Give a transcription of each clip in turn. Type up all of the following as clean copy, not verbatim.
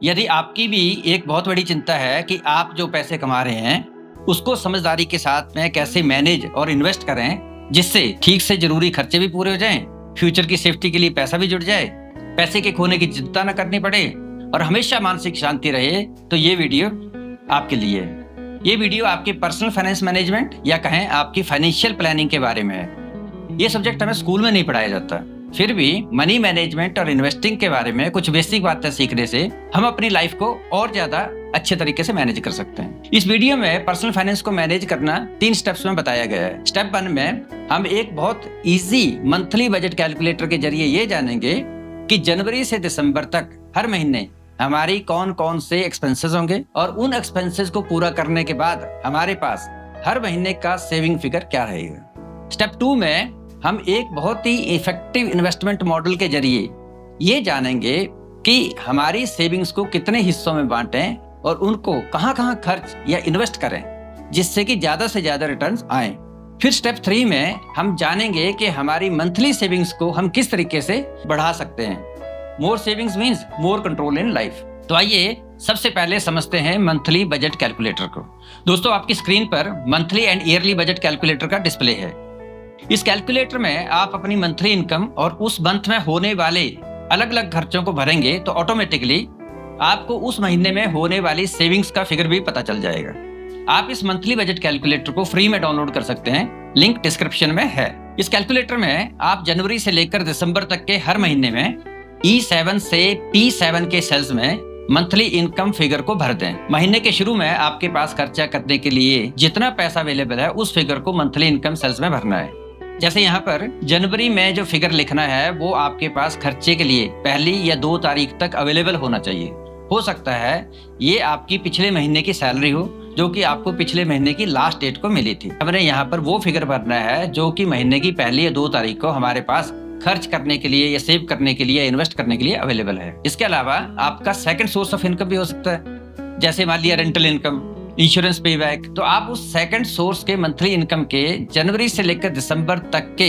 यदि आपकी भी एक बहुत बड़ी चिंता है कि आप जो पैसे कमा रहे हैं उसको समझदारी के साथ में कैसे मैनेज और इन्वेस्ट करें जिससे ठीक से जरूरी खर्चे भी पूरे हो जाएं, फ्यूचर की सेफ्टी के लिए पैसा भी जुड़ जाए, पैसे के खोने की चिंता न करनी पड़े और हमेशा मानसिक शांति रहे, तो ये वीडियो आपके लिए है। ये वीडियो आपके पर्सनल फाइनेंस मैनेजमेंट या कहें आपकी फाइनेंशियल प्लानिंग के बारे में है। ये सब्जेक्ट हमें स्कूल में नहीं पढ़ाया जाता, फिर भी मनी मैनेजमेंट और इन्वेस्टिंग के बारे में कुछ बेसिक बातें सीखने से हम अपनी लाइफ को और ज्यादा अच्छे तरीके से मैनेज कर सकते हैं। इस वीडियो में पर्सनल फाइनेंस को मैनेज करना 3 स्टेप्स में बताया गया है। स्टेप 1 में हम एक बहुत इजी मंथली बजट कैलकुलेटर के जरिए ये जानेंगे कि जनवरी से दिसंबर तक हर महीने हमारी कौन कौन से एक्सपेंसेस होंगे और उन एक्सपेंसेस को पूरा करने के बाद हमारे पास हर महीने का सेविंग फिगर क्या रहेगा। स्टेप 2 में हम एक बहुत ही इफेक्टिव इन्वेस्टमेंट मॉडल के जरिए ये जानेंगे कि हमारी सेविंग्स को कितने हिस्सों में बांटें और उनको कहां-कहां खर्च या इन्वेस्ट करें जिससे कि ज्यादा से ज्यादा रिटर्न्स आएं। फिर स्टेप 3 में हम जानेंगे कि हमारी मंथली सेविंग्स को हम किस तरीके से बढ़ा सकते हैं। More savings means more control in life. तो आइए सबसे पहले समझते हैं मंथली बजट कैलकुलेटर को। दोस्तों, आपकी स्क्रीन पर monthly and yearly budget calculator का डिस्प्ले है। इस कैलकुलेटर में आप अपनी मंथली इनकम और उस मंथ में होने वाले अलग अलग खर्चों को भरेंगे तो ऑटोमेटिकली आपको उस महीने में होने वाली सेविंग्स का फिगर भी पता चल जाएगा। आप इस मंथली बजट कैलकुलेटर को फ्री में डाउनलोड कर सकते हैं, लिंक डिस्क्रिप्शन में है। इस कैलकुलेटर में आप जनवरी से लेकर दिसंबर तक के हर महीने में E7 से P7 के सेल्स में मंथली इनकम फिगर को भर दें। महीने के शुरू में आपके पास खर्चा करने के लिए जितना पैसा अवेलेबल है उस फिगर को मंथली इनकम सेल्स में भरना है। जैसे यहाँ पर जनवरी में जो फिगर लिखना है वो आपके पास खर्चे के लिए 1 या 2 तारीख तक अवेलेबल होना चाहिए। हो सकता है ये आपकी पिछले महीने की सैलरी हो जो कि आपको पिछले महीने की लास्ट डेट को मिली थी। हमने यहाँ पर वो फिगर भरना है जो कि महीने की 1 या 2 तारीख को हमारे पास खर्च करने के लिए या सेव करने के लिए या इन्वेस्ट करने के लिए अवेलेबल है। इसके अलावा आपका सेकंड सोर्स ऑफ इनकम भी हो सकता है, जैसे मान लिया रेंटल इनकम, इंश्योरेंस पे बैक। तो आप उस सेकंड सोर्स के मंथली इनकम के जनवरी से लेकर दिसंबर तक के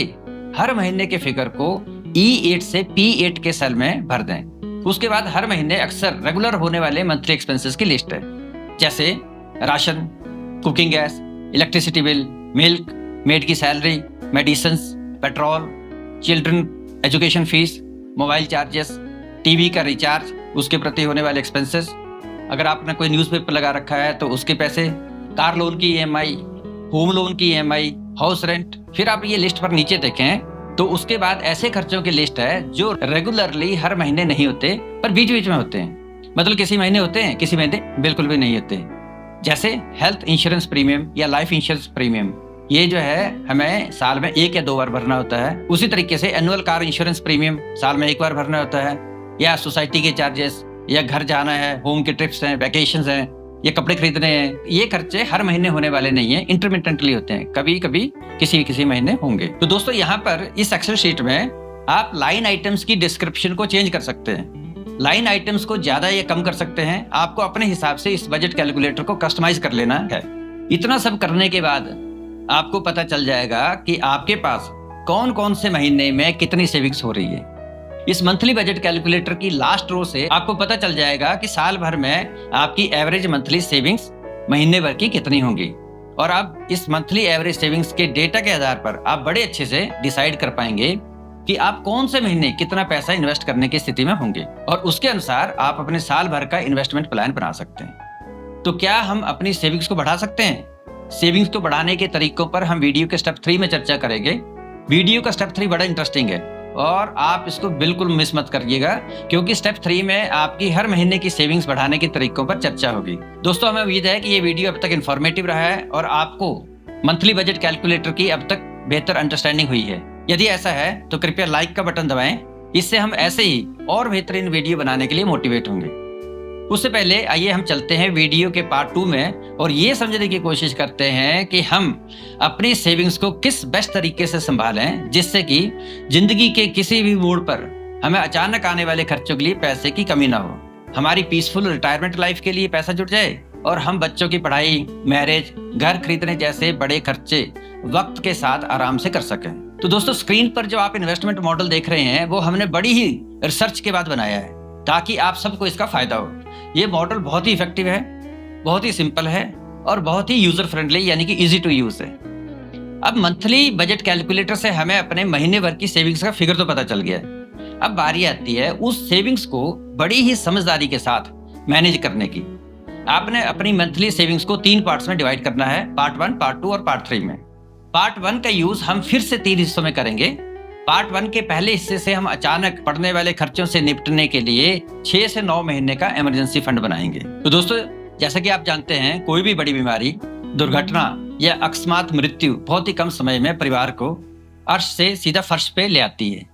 हर महीने के फिगर को E8 से P8 के सेल में भर दें। उसके बाद हर महीने अक्सर रेगुलर होने वाले मंथली एक्सपेंसेस की लिस्ट है, जैसे ration, cooking gas, electricity bill, milk, maid की salary, medicines, petrol, children education fees, mobile charges, TV का रिचार्ज, उसके प्रति होने वाले एक्सपेंसेस, अगर आपने कोई न्यूज़पेपर लगा रखा है तो उसके पैसे, कार लोन की EMI, होम लोन की EMI, हाउस रेंट। फिर आप ये लिस्ट पर नीचे देखें तो उसके बाद ऐसे खर्चों की लिस्ट है जो रेगुलरली हर महीने नहीं होते पर बीच बीच में होते हैं। मतलब किसी महीने होते हैं, किसी महीने बिल्कुल भी नहीं होते। जैसे हेल्थ इंश्योरेंस प्रीमियम या लाइफ इंश्योरेंस प्रीमियम, ये जो है हमें साल में 1 या 2 बार भरना होता है। उसी तरीके से एनुअल कार इंश्योरेंस प्रीमियम साल में 1 बार भरना होता है। या सोसाइटी के चार्जेस, या घर जाना है, होम के ट्रिप्स हैं, वैकेशंस हैं, या कपड़े खरीदने हैं। ये खर्चे हर महीने होने वाले नहीं हैं, इंटरमिटेंटली होते हैं, कभी कभी किसी महीने होंगे। तो दोस्तों, यहाँ पर इस एक्सेल शीट में आप लाइन आइटम्स की डिस्क्रिप्शन को चेंज कर सकते हैं। लाइन आइटम्स को ज्यादा या कम कर सकते हैं। आपको अपने हिसाब से इस बजट कैलकुलेटर को कस्टमाइज कर लेना है। इतना सब करने के बाद आपको पता चल जाएगा कि आपके पास कौन कौन से महीने में कितनी सेविंग्स हो रही है। इस मंथली बजट कैलकुलेटर की लास्ट रो से आपको पता चल जाएगा कि साल भर में आपकी एवरेज मंथली सेविंग्स महीने भर की कितनी होंगी। और अब इस मंथली एवरेज सेविंग्स के डेटा के आधार पर आप बड़े अच्छे से डिसाइड कर पाएंगे कि आप कौन से महीने कितना पैसा इन्वेस्ट करने की स्थिति में होंगे और उसके अनुसार आप अपने साल भर का इन्वेस्टमेंट प्लान बना सकते हैं। तो क्या हम अपनी सेविंग्स को बढ़ा सकते हैं? सेविंग्स को बढ़ाने के तरीकों पर हम वीडियो के स्टेप 3 में चर्चा करेंगे। वीडियो का स्टेप 3 बड़ा इंटरेस्टिंग है और आप इसको बिल्कुल मिस मत करिएगा, क्योंकि स्टेप 3 में आपकी हर महीने की सेविंग्स बढ़ाने के तरीकों पर चर्चा होगी। दोस्तों, हमें उम्मीद है कि ये वीडियो अब तक इन्फॉर्मेटिव रहा है और आपको मंथली बजट कैलकुलेटर की अब तक बेहतर अंडरस्टैंडिंग हुई है। यदि ऐसा है तो कृपया लाइक का बटन दबाएं, इससे हम ऐसे ही और बेहतरीन वीडियो बनाने के लिए मोटिवेट होंगे। उससे पहले आइए हम चलते हैं वीडियो के पार्ट 2 में और ये समझने की कोशिश करते हैं कि हम अपनी सेविंग्स को किस बेस्ट तरीके से संभालें जिससे कि जिंदगी के किसी भी मोड़ पर हमें अचानक आने वाले खर्चों के लिए पैसे की कमी ना हो, हमारी पीसफुल रिटायरमेंट लाइफ के लिए पैसा जुट जाए और हम बच्चों की पढ़ाई, मैरिज, घर खरीदने जैसे बड़े खर्चे वक्त के साथ आराम से कर सकें। तो दोस्तों, स्क्रीन पर जो आप इन्वेस्टमेंट मॉडल देख रहे हैं वो हमने बड़ी ही रिसर्च के बाद बनाया है ताकि आप सबको इसका फायदा हो। ये मॉडल बहुत ही इफेक्टिव है, बहुत ही सिंपल है और बहुत ही यूजर फ्रेंडली यानी कि इजी टू यूज है। अब मंथली बजट कैलकुलेटर से हमें अपने महीने भर की सेविंग्स का फिगर तो पता चल गया है। अब बारी आती है उस सेविंग्स को बड़ी ही समझदारी के साथ मैनेज करने की। आपने अपनी मंथली सेविंग्स को 3 पार्ट्स में डिवाइड करना है, पार्ट 1, पार्ट 2 और पार्ट 3 में। पार्ट 1 का यूज हम फिर से 3 हिस्सों में करेंगे। पार्ट 1 के पहले हिस्से से हम अचानक पड़ने वाले खर्चों से निपटने के लिए 6 से 9 महीने का इमरजेंसी फंड बनाएंगे। तो दोस्तों, जैसा कि आप जानते हैं, कोई भी बड़ी बीमारी, दुर्घटना या अकस्मात मृत्यु बहुत ही कम समय में परिवार को अर्श से सीधा फर्श पे ले आती है।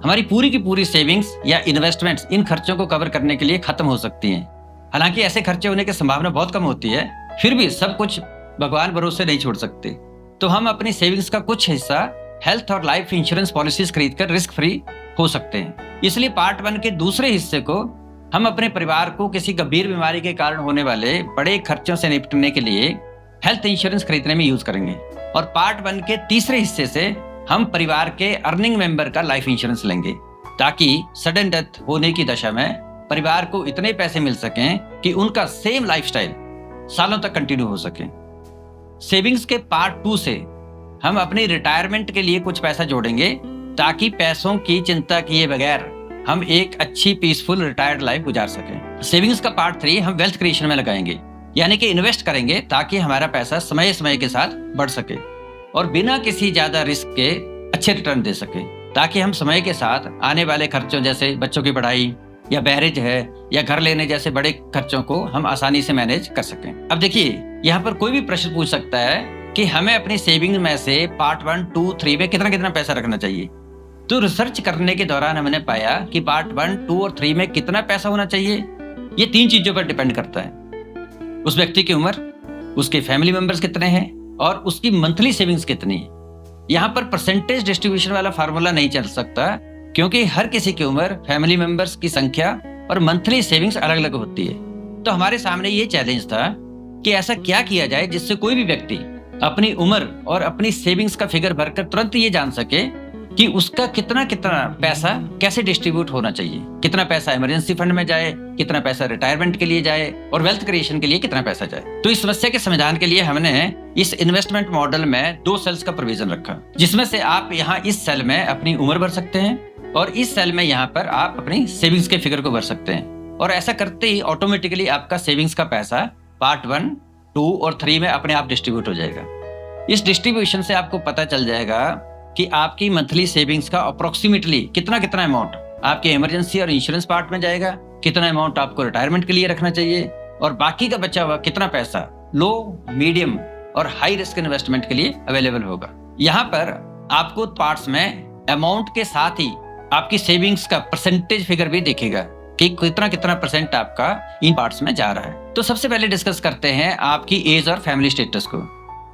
हमारी पूरी की पूरी सेविंग्स या इन्वेस्टमेंट्स इन खर्चों को कवर करने के लिए खत्म हो सकती हैं। हालांकि ऐसे खर्चे होने की संभावना बहुत कम होती है, फिर भी सब कुछ भगवान भरोसे नहीं छोड़ सकते। तो हम अपनी सेविंग्स का कुछ हिस्सा हेल्थ और लाइफ इंश्योरेंस पॉलिसीज खरीदकर रिस्क फ्री हो सकते हैं। इसलिए पार्ट 1 के दूसरे हिस्से को हम अपने परिवार को किसी गंभीर बीमारी के कारण होने वाले बड़े खर्चों से निपटने के लिए हेल्थ इंश्योरेंस खरीदने में यूज करेंगे। और पार्ट 1 के तीसरे हिस्से से हम परिवार के अर्निंग मेंबर का लाइफ इंश्योरेंस लेंगे, ताकि सडन डेथ होने की दशा में परिवार को इतने पैसे मिल सकें कि उनका सेम लाइफस्टाइल सालों तक कंटिन्यू हो सके। सेविंग्स के पार्ट 2 से हम अपनी रिटायरमेंट के लिए कुछ पैसा जोड़ेंगे, ताकि पैसों की चिंता किए बगैर हम एक अच्छी पीसफुल रिटायर्ड लाइफ गुजार सकें। सेविंग्स का पार्ट 3 हम वेल्थ क्रिएशन में लगाएंगे, यानी कि इन्वेस्ट करेंगे ताकि हमारा पैसा समय समय के साथ बढ़ सके और बिना किसी ज्यादा रिस्क के अच्छे रिटर्न दे सके, ताकि हम समय के साथ आने वाले खर्चों जैसे बच्चों की पढ़ाई या बैरेज है या घर लेने जैसे बड़े खर्चों को हम आसानी से मैनेज कर सकें। अब देखिए, यहाँ पर कोई भी प्रश्न पूछ सकता है कि हमें अपनी सेविंग में से पार्ट 1, 2, 3 में कितना कितना पैसा रखना चाहिए। तो रिसर्च करने के दौरान हमने पाया कि पार्ट 1, 2 और 3 में कितना पैसा होना चाहिए, ये 3 चीजों पर डिपेंड करता है। उस व्यक्ति की उम्र, उसके फैमिली मेंबर्स कितने हैं और उसकी मंथली सेविंग्स कितनी है। यहाँ पर परसेंटेज डिस्ट्रीब्यूशन वाला फार्मूला नहीं चल सकता, क्योंकि हर किसी की उम्र, फैमिली मेंबर्स की संख्या और मंथली सेविंग्स अलग अलग होती है। तो हमारे सामने ये चैलेंज था कि ऐसा क्या किया जाए जिससे कोई भी व्यक्ति अपनी उम्र और अपनी सेविंग्स का फिगर भरकर तुरंत ये जान सके कि उसका कितना कितना पैसा कैसे डिस्ट्रीब्यूट होना चाहिए, कितना पैसा इमरजेंसी फंड में जाए, कितना पैसा रिटायरमेंट के लिए जाए और वेल्थ क्रिएशन के लिए कितना पैसा जाए। तो इस समस्या के समाधान के लिए हमने इस इन्वेस्टमेंट मॉडल में 2 सेल्स का प्रोविजन रखा, जिसमें से आप यहाँ इस सेल में अपनी उम्र भर सकते हैं और इस सेल में यहाँ पर आप अपनी सेविंग्स के फिगर को भर सकते हैं। और ऐसा करते ही ऑटोमेटिकली आपका सेविंग्स का पैसा पार्ट 1, 2 और 3 में अपने आप डिस्ट्रीब्यूट हो जाएगा। इस डिस्ट्रीब्यूशन से आपको पता चल जाएगा कि आपकी मंथली सेविंग्स का अप्रोक्सीमेटली कितना कितना अमाउंट आपके इमरजेंसी और इंश्योरेंस पार्ट में जाएगा, कितना अमाउंट आपको रिटायरमेंट के लिए रखना चाहिए और बाकी का बचा हुआ कितना पैसा लो, मीडियम और हाई रिस्क इन्वेस्टमेंट के लिए अवेलेबल होगा। यहाँ पर आपको पार्ट्स में अमाउंट के साथ ही आपकी सेविंग्स का परसेंटेज फिगर भी दिखेगा कि कितना कितना परसेंट आपका इन पार्ट्स में जा रहा है। तो सबसे पहले डिस्कस करते हैं आपकी एज और फैमिली स्टेटस को।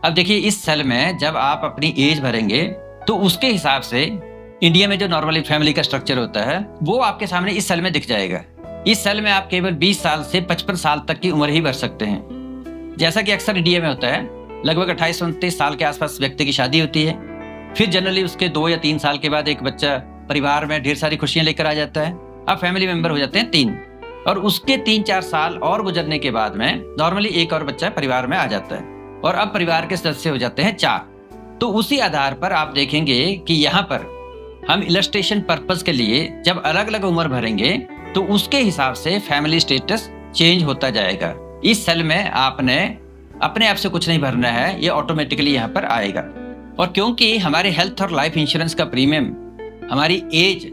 अब देखिए, इस सेल में जब आप अपनी एज भरेंगे तो उसके हिसाब से इंडिया में जो नॉर्मली फैमिली का स्ट्रक्चर होता है वो आपके सामने इस सेल में दिख जाएगा। इस सेल में आप केवल 20 साल से 55 साल तक की उम्र ही भर सकते हैं। जैसा कि अक्सर इंडिया में होता है, लगभग 28-29 साल के आसपास व्यक्ति की शादी होती है, फिर जनरली उसके 2 या 3 साल के बाद एक बच्चा परिवार में ढेर सारी खुशियां लेकर आ जाता है। अब फैमिली मेंबर हो जाते हैं 3 और उसके 3-4 साल और गुजरने के बाद में नॉर्मली एक और बच्चा परिवार में आ जाता है और अब परिवार के सदस्य हो जाते हैं 4। तो उसी आधार पर आप देखेंगे कि यहाँ पर हम इलस्ट्रेशन पर्पस के लिए जब अलग अलग उम्र भरेंगे तो उसके हिसाब से फैमिली स्टेटस चेंज होता जाएगा। इस सेल में आपने अपने आप से कुछ नहीं भरना है, ये ऑटोमेटिकली यहाँ पर आएगा। और क्योंकि हमारे हेल्थ और लाइफ इंश्योरेंस का प्रीमियम हमारी एज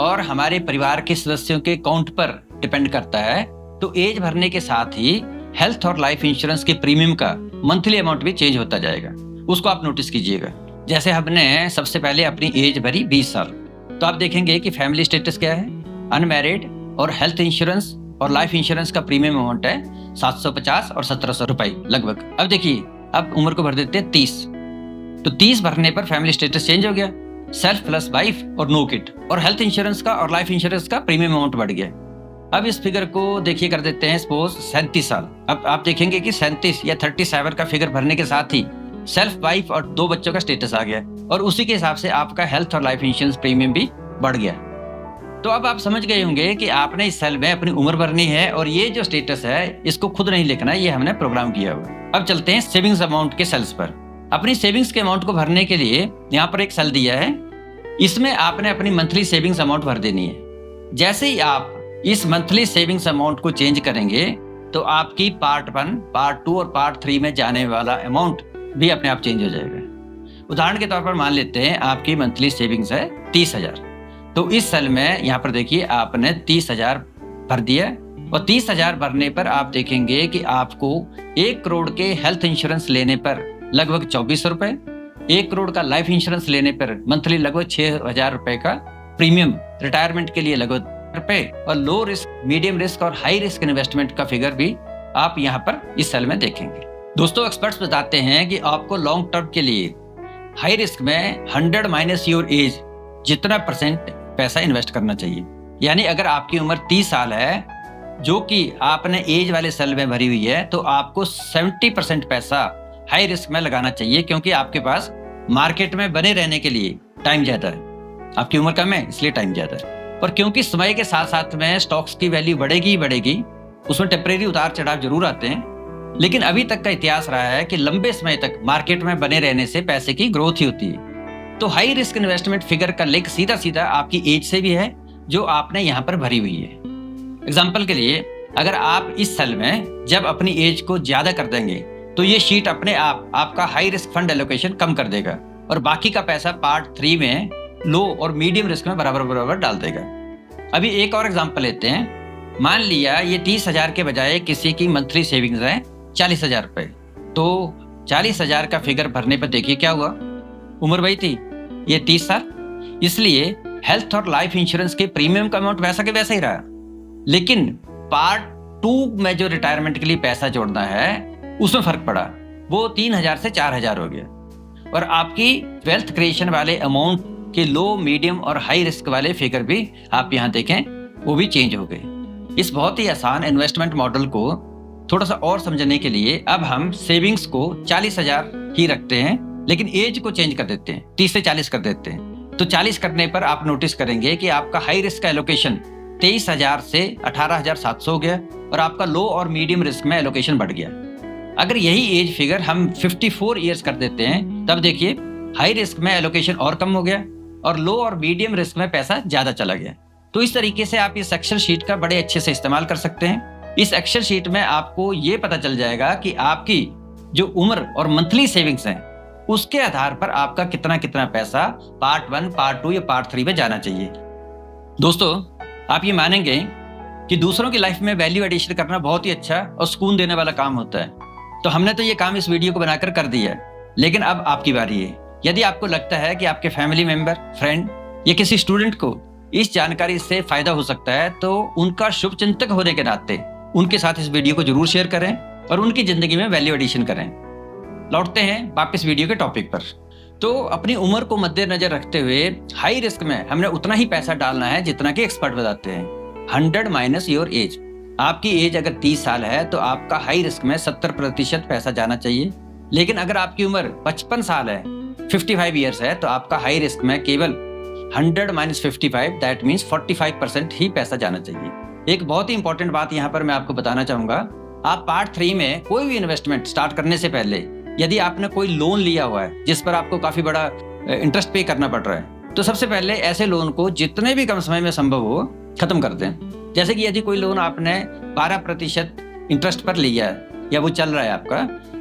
और हमारे परिवार के सदस्यों के काउंट पर डिपेंड करता है, तो एज भरने के साथ ही हेल्थ और लाइफ इंश्योरेंस के प्रीमियम का मंथली अमाउंट भी चेंज होता जाएगा। उसको आप नोटिस कीजिएगा। जैसे हमने सबसे पहले अपनी एज भरी 20 साल, तो आप देखेंगे कि फैमिली स्टेटस क्या है, अनमैरिड, और हेल्थ इंश्योरेंस और लाइफ इंश्योरेंस का प्रीमियम अमाउंट है 750 और 1700 रुपए लगभग। अब देखिए, अब उम्र को भर देते हैं 30, तो 30 भरने पर फैमिली स्टेटस चेंज हो गया, सेल्फ प्लस वाइफ और नो किड, और हेल्थ इंश्योरेंस का और लाइफ इंश्योरेंस का प्रीमियम अमाउंट बढ़ गया। अब इस फिगर को देखिए कर देते हैं सपोज 37 साल। अब आप देखेंगे कि 37 या 37 का फिगर भरने के साथ ही सेल्फ वाइफ और 2 बच्चों का स्टेटस आ गया और उसी के हिसाब से आपका हेल्थ और लाइफ इंश्योरेंस प्रीमियम भी बढ़ गया। तो अब आप समझ गए होंगे कि आपने इस सेल में अपनी उम्र भरनी है और ये जो स्टेटस है इसको खुद नहीं लिखना है, ये हमने प्रोग्राम किया हुआ है। अब चलते हैं सेविंग्स अमाउंट के सेल्स पर। अपनी सेविंग्स के अमाउंट को भरने के लिए यहाँ पर एक सेल दिया है, इसमें आपने अपनी मंथली सेविंग्स अमाउंट भर देनी है। जैसे ही आप इस मंथली सेविंग्स अमाउंट को चेंज करेंगे तो आपकी पार्ट 1, पार्ट 2 और पार्ट 3 में जाने वाला अमाउंट भी अपने आप चेंज हो जाएगा। उदाहरण के तौर पर मान लेते हैं आपकी मंथली सेविंग्स है 30,000, तो इस सेल में यहाँ पर देखिए आपने 30,000 भर दिया और 30,000 भरने पर आप देखेंगे कि आपको 1 करोड़ के हेल्थ इंश्योरेंस लेने पर लगभग 2400 रुपए, 1 करोड़ का लाइफ इंश्योरेंस लेने पर मंथली लगभग 6,000 रुपए का प्रीमियम, रिटायरमेंट के लिए लगभग रुपए, और लो रिस्क, मीडियम रिस्क और हाई रिस्क इन्वेस्टमेंट का फिगर भी आप यहाँ पर इस सेल में देखेंगे। दोस्तों, एक्सपर्ट्स बताते हैं कि आपको लॉन्ग टर्म के लिए हाई रिस्क में 100 माइनस योर एज जितना % पैसा इन्वेस्ट करना चाहिए। यानी अगर आपकी उम्र 30 साल है जो कि आपने एज वाले सेल में भरी हुई है, तो आपको 70% पैसा हाई रिस्क में लगाना चाहिए, क्योंकि आपके पास मार्केट में बने रहने के लिए टाइम ज्यादा है। आपकी उम्र कम है इसलिए टाइम ज्यादा है, और क्योंकि समय के साथ साथ में स्टॉक्स की वैल्यू बढ़ेगी ही बढ़ेगी, उसमें टेम्परेरी उतार चढ़ाव जरूर आते हैं, लेकिन अभी तक का इतिहास रहा है कि लंबे समय तक मार्केट में बने रहने से पैसे की ग्रोथ ही होती है। तो हाई रिस्क इन्वेस्टमेंट फिगर का लिंक सीधा सीधा आपकी एज से भी है जो आपने यहाँ पर भरी हुई है। एग्जाम्पल के लिए, अगर आप इस सेल में जब अपनी एज को ज्यादा कर देंगे तो ये शीट अपने आप आपका हाई रिस्क फंड एलोकेशन कम कर देगा और बाकी का पैसा पार्ट 3 में लो और मीडियम रिस्क में बराबर बराबर डाल देगा। अभी एक और एग्जाम्पल लेते हैं। मान लिया ये 30,000 के बजाय किसी की मंथली सेविंग्स है 40,000 रुपए, तो 40,000 का फिगर भरने पर देखिए क्या हुआ, उम्र वही थी, ये 30 साल, इसलिए हेल्थ और लाइफ इंश्योरेंस के प्रीमियम का अमाउंट वैसा के वैसा ही रहा, लेकिन पार्ट 2 में जो रिटायरमेंट के लिए पैसा जोड़ना है उसमें फर्क पड़ा, वो 3,000 से 4,000 हो गया, और आपकी वेल्थ क्रिएशन वाले अमाउंट के लो, मीडियम और हाई रिस्क वाले फिगर भी आप यहाँ देखें वो भी चेंज हो गए। इस बहुत ही आसान इन्वेस्टमेंट मॉडल को थोड़ा सा और समझने के लिए अब हम सेविंग्स को 40,000 ही रखते हैं, लेकिन एज को चेंज कर देते हैं, 30 से 40 कर देते हैं। तो 40 करने पर आप नोटिस करेंगे कि आपका हाई रिस्क का एलोकेशन 23,000 से 18,700 हो गया और आपका लो और मीडियम रिस्क में एलोकेशन बढ़ गया। अगर यही एज फिगर हम 54 ईयर्स कर देते हैं, तब देखिए हाई रिस्क में एलोकेशन और कम हो गया और लो और मीडियम रिस्क में पैसा ज्यादा चला गया। तो इस तरीके से आप इस एक्सेल शीट का बड़े अच्छे से इस्तेमाल कर सकते हैं। इस एक्सेल शीट में आपको ये पता चल जाएगा कि आपकी जो उम्र और मंथली सेविंग्स हैं उसके आधार पर आपका कितना कितना पैसा पार्ट 1, पार्ट 2 या पार्ट 3 में जाना चाहिए। दोस्तों, आप ये मानेंगे कि दूसरों की लाइफ में वैल्यू एडिशन करना बहुत ही अच्छा और सुकून देने वाला काम होता है। तो हमने तो ये काम इस वीडियो को बनाकर कर दिया, लेकिन अब आपकी बारी है। यदि आपको लगता है कि आपके फैमिली मेंबर, फ्रेंड या किसी स्टूडेंट को इस जानकारी से फायदा हो सकता है, तो उनका शुभ चिंतक होने के नाते उनके साथ इस वीडियो को जरूर शेयर करें और उनकी जिंदगी में वैल्यू एडिशन करें। लौटते हैं वापस वीडियो के टॉपिक पर। तो अपनी उम्र को मद्देनजर रखते हुए हाई रिस्क में हमने उतना ही पैसा डालना है जितना कि एक्सपर्ट बताते हैं, 100 माइनस योर एज। आपकी एज अगर 30 साल है तो आपका हाई रिस्क में 70% पैसा जाना चाहिए, लेकिन अगर आपकी उम्र 55 साल है, 55 ईयर्स है, तो आपका हाई रिस्क में केवल 100 माइनस 55 दैट मीन्स 45% ही पैसा जाना चाहिए। एक बहुत ही इंपॉर्टेंट बात यहाँ पर मैं आपको बताना चाहूंगा, आप पार्ट 3 में कोई भी इन्वेस्टमेंट स्टार्ट करने से पहले यदि आपने कोई लोन लिया हुआ है जिस पर आपको काफी बड़ा इंटरेस्ट पे करना पड़ रहा है, तो सबसे पहले ऐसे लोन को जितने भी कम समय में संभव हो खत्म कर दें। जैसे कि यदि कोई लोन आपने 12% इंटरेस्ट पर लिया है या वो चल रहा है आपका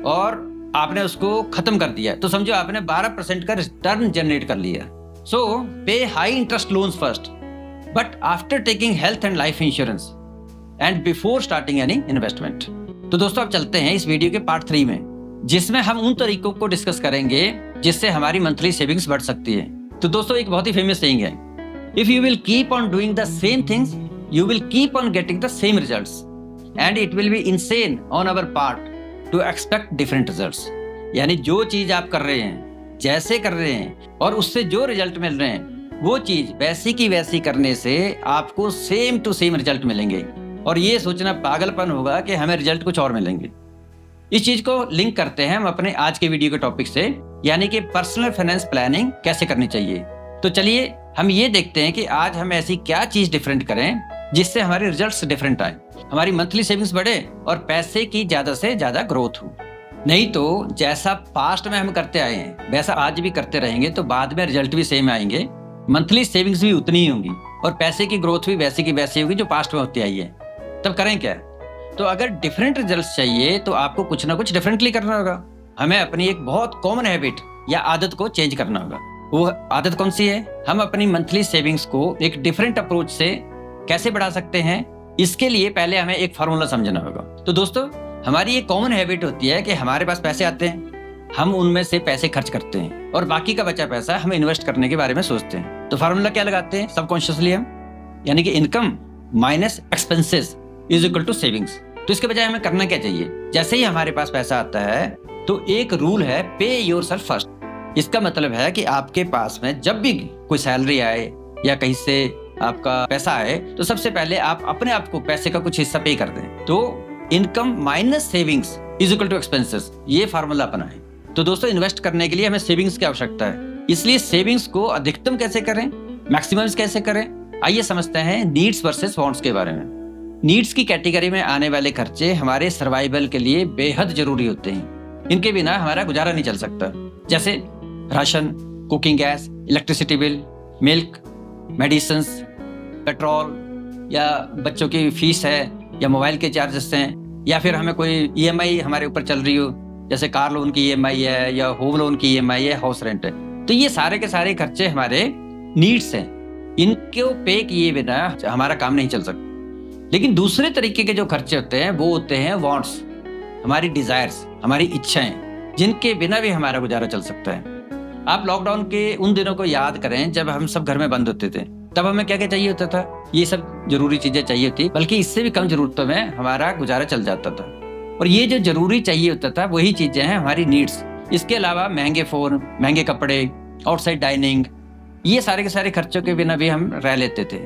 और आपने उसको खत्म कर दिया, तो समझो आपने 12% का रिटर्न जनरेट कर लिया। सो पे high interest loans first but after taking health and life insurance and before starting any investment. तो दोस्तों, अब चलते हैं इस वीडियो के पार्ट 3 में, जिसमें हम उन तरीकों को डिस्कस करेंगे जिससे हमारी मंथली सेविंग्स बढ़ सकती है। तो दोस्तों, एक बहुत ही फेमस सेइंग है, if you will keep on doing the same things you will keep on getting the same results and it will be insane on our part two expect different results. यानी जो चीज आप कर रहे हैं, जैसे कर रहे हैं और उससे जो रिजल्ट मिल रहे हैं, वो चीज वैसी की वैसी करने से आपको सेम टू सेम रिजल्ट मिलेंगे, और ये सोचना पागलपन होगा कि हमें रिजल्ट कुछ और मिलेंगे। इस चीज को लिंक करते हैं हम अपने आज के वीडियो के टॉपिक से, यानी कि पर्सनल फाइनेंस प्लानिंग कैसे करनी चाहिए। तो चलिए हम ये देखते हैं कि आज हम ऐसी क्या चीज डिफरेंट करें जिससे हमारे रिजल्ट्स डिफरेंट आए, हमारी मंथली सेविंग्स बढ़े और पैसे की ज्यादा से ज्यादा ग्रोथ हो। नहीं तो जैसा पास्ट में हम करते आए हैं वैसा आज भी करते रहेंगे तो बाद में रिजल्ट भी सेम आएंगे, मंथली सेविंग्स भी उतनी ही होंगी और पैसे की ग्रोथ भी वैसी की वैसी होगी जो पास्ट में होती आई है। तब करें क्या? तो अगर डिफरेंट रिजल्ट्स चाहिए तो आपको कुछ ना कुछ डिफरेंटली करना होगा। हमें अपनी एक बहुत कॉमन हैबिट या आदत को चेंज करना होगा। वो आदत कौन सी है? हम अपनी मंथली सेविंग्स को एक डिफरेंट अप्रोच से कैसे बढ़ा सकते हैं, इसके लिए पहले हमें एक फार्मूला समझना होगा। तो दोस्तों, हमारी एक कॉमन हैबिट होती है कि हमारे पास पैसे आते हैं, हम उनमें से पैसे खर्च करते हैं और बाकी का बचा पैसा हम इन्वेस्ट करने के बारे में सोचते हैं। तो फार्मूला क्या लगाते हैं सबकॉन्शियसली हम, यानी कि income minus expenses is equal to savings. तो इसके बजाय हमें करना क्या चाहिए? जैसे ही हमारे पास पैसा आता है तो एक रूल है, पे योरसेल्फ फर्स्ट। इसका मतलब है कि आपके पास में जब भी कोई सैलरी आए या कहीं से आपका पैसा आए तो सबसे पहले आप अपने आप को पैसे का कुछ हिस्सा पे कर दें। तो income minus savings is equal to expenses, ये फार्मूला अपनाएं। तो दोस्तों, इन्वेस्ट करने के लिए हमें सेविंग्स की आवश्यकता है, इसलिए सेविंग्स को अधिकतम कैसे करें, मैक्सिमम कैसे करें, आइए समझते हैं नीड्स वर्सेस वांट्स के बारे में। नीड्स की कैटेगरी में आने वाले खर्चे हमारे सर्वाइवल के लिए बेहद जरूरी होते हैं, इनके बिना हमारा गुजारा नहीं चल सकता। जैसे ration, cooking gas, electricity bill, milk, medicine, petrol या बच्चों की फीस है या मोबाइल के चार्जेस हैं या फिर हमें कोई ईएमआई हमारे ऊपर चल रही हो, जैसे कार लोन की ईएमआई है या होम लोन की ईएमआई है, हाउस रेंट है। तो ये सारे के सारे खर्चे हमारे नीड्स हैं, इनको पे किए बिना हमारा काम नहीं चल सकता। लेकिन दूसरे तरीके के जो खर्चे होते हैं वो होते हैं वांट्स, हमारी डिजायर्स, हमारी इच्छाएं, जिनके बिना भी हमारा गुजारा चल सकता है। आप लॉकडाउन के उन दिनों को याद करें जब हम सब घर में बंद होते थे, तब हमें क्या क्या चाहिए होता था? ये सब जरूरी चीजें चाहिए होती, बल्कि इससे भी कम जरूरतों में हमारा गुजारा चल जाता था। और ये जो जरूरी चाहिए होता था वही चीजें हैं हमारी नीड्स। इसके अलावा महंगे फोन, महंगे कपड़े, आउटसाइड डाइनिंग, ये सारे के सारे खर्चों के बिना भी हम रह लेते थे।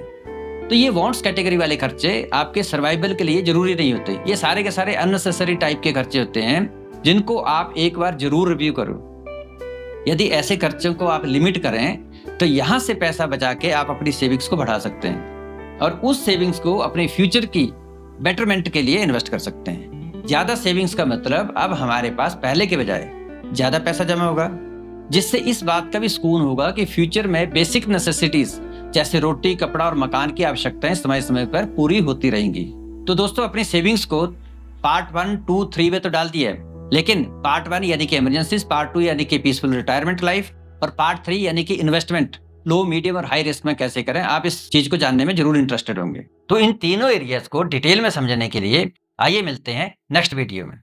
तो ये वांट्स कैटेगरी वाले खर्चे आपके सर्वाइवल के लिए जरूरी नहीं होते, ये सारे के सारे अननेसेसरी टाइप के खर्चे होते हैं जिनको आप एक बार जरूर रिव्यू करो। यदि ऐसे खर्चों को आप लिमिट करें तो यहाँ से पैसा बचा के आप अपनी सेविंग्स को बढ़ा सकते हैं और उस सेविंग्स को अपने फ्यूचर की बेटरमेंट के लिए इन्वेस्ट कर सकते हैं। ज्यादा सेविंग्स का मतलब अब हमारे पास पहले के बजाय ज्यादा पैसा जमा होगा, जिससे इस बात का भी सुकून होगा कि फ्यूचर में बेसिक नेसेसिटीज जैसे रोटी, कपड़ा और मकान की आवश्यकताएं समय समय पर पूरी होती रहेंगी। तो दोस्तों, अपनी सेविंग्स को पार्ट 1, 2, 3 में तो डाल दिया है, लेकिन पार्ट 1 यानी कि इमरजेंसीज, पार्ट 2 यानी कि पीसफुल रिटायरमेंट लाइफ और पार्ट 3 यानी कि इन्वेस्टमेंट लो, मीडियम और हाई रिस्क में कैसे करें, आप इस चीज को जानने में जरूर इंटरेस्टेड होंगे। तो इन तीनों एरियाज को डिटेल में समझने के लिए आइए मिलते हैं नेक्स्ट वीडियो में।